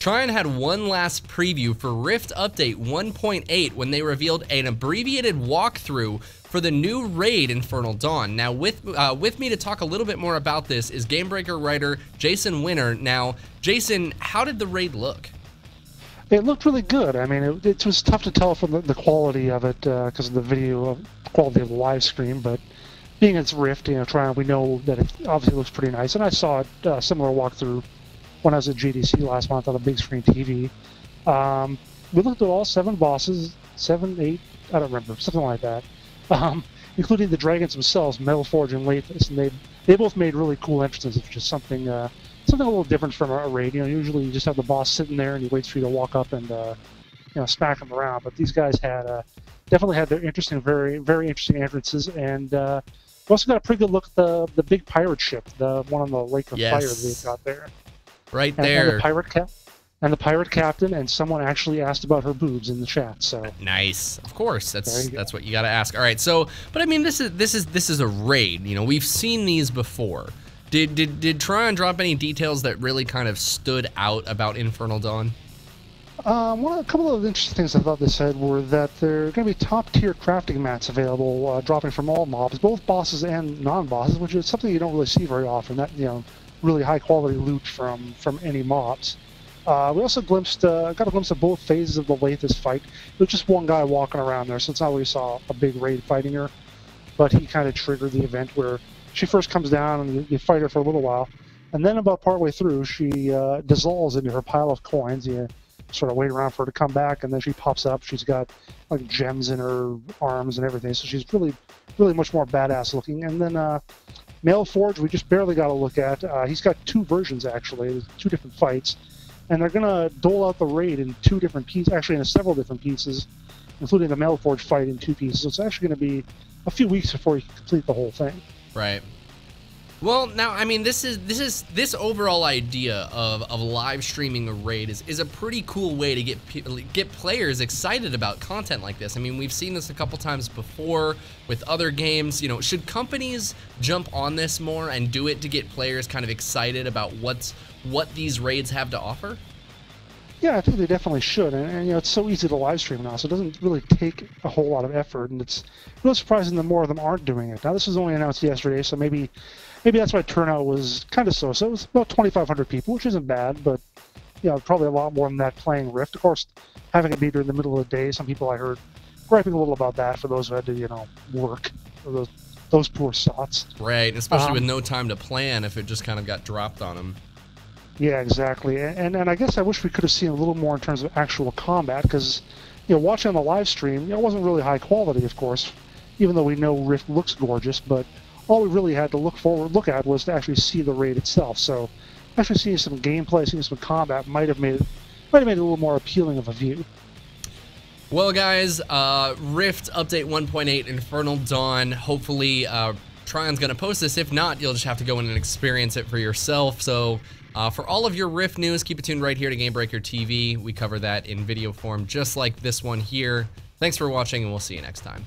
Trion had one last preview for Rift Update 1.8 when they revealed an abbreviated walkthrough for the new raid Infernal Dawn. Now with me to talk a little bit more about this is Gamebreaker writer Jason Winter. Now, Jason, how did the raid look? It looked really good. I mean, it was tough to tell from the quality of it because of the video quality of the live stream, but being it's Rift, you know, Trion, we know that it obviously looks pretty nice. And I saw a similar walkthrough when I was at GDC last month on a big screen TV. We looked at all 7 bosses, 7, 8, I don't remember, something like that, including the dragons themselves, Maelforge and Laethys, and they both made really cool entrances, which is something a little different from a raid. You know, usually you just have the boss sitting there and he waits for you to walk up and you know, smack him around. But these guys had definitely had their interesting, very interesting entrances, and we also got a pretty good look at the big pirate ship, the one on the Lake of Fire that they've got there. Right there. And the pirate captain, and someone actually asked about her boobs in the chat. So nice, of course. That's what you got to ask. All right, so, but I mean, this is a raid. You know, we've seen these before. Did Trion drop any details that really kind of stood out about Infernal Dawn? A couple of interesting things I thought they said were that there are going to be top-tier crafting mats available, dropping from all mobs, both bosses and non-bosses, which is something you don't really see very often. That, you know, really high-quality loot from any mobs. We also got a glimpse of both phases of the Laethys fight. There was just one guy walking around there, so it's not like we saw a big raid fighting her, but he kind of triggered the event where she first comes down and you fight her for a little while, and then about partway through she dissolves into her pile of coins. You sort of wait around for her to come back, and then she pops up. She's got like gems in her arms and everything, so she's really much more badass looking. And then Maelforge, we just barely got a look at. He's got 2 versions actually, 2 different fights, and they're gonna dole out the raid in 2 different pieces, actually in several different pieces, including the Maelforge fight in 2 pieces. So it's actually going to be a few weeks before you complete the whole thing. Right. Well, now, I mean, this overall idea of live streaming a raid is a pretty cool way to get players excited about content like this. I mean, we've seen this a couple times before with other games. You know, should companies jump on this more and do it to get players kind of excited about what these raids have to offer? Yeah, I think they definitely should, and you know, it's so easy to live stream now, so it doesn't really take a whole lot of effort, and it's really surprising that more of them aren't doing it. Now, this was only announced yesterday, so maybe that's why turnout was kind of so-so. It was about 2,500 people, which isn't bad, but you know, probably a lot more than that playing Rift. Of course, having it be during the middle of the day, some people I heard griping a little about that for those who had to, you know, work, or those poor sots. Right, especially with no time to plan if it just kind of got dropped on them. Yeah, exactly, and I guess I wish we could have seen a little more in terms of actual combat, because, you know, watching on the live stream, you know, it wasn't really high quality, of course, even though we know Rift looks gorgeous, but all we really had to look at was to actually see the raid itself. So actually seeing some gameplay, seeing some combat might have made it a little more appealing of a view. Well, guys, Rift Update 1.8 Infernal Dawn. Hopefully, Trion's going to post this. If not, you'll just have to go in and experience it for yourself. So for all of your Rift news, keep it tuned right here to Gamebreaker TV. We cover that in video form just like this one here. Thanks for watching, and we'll see you next time.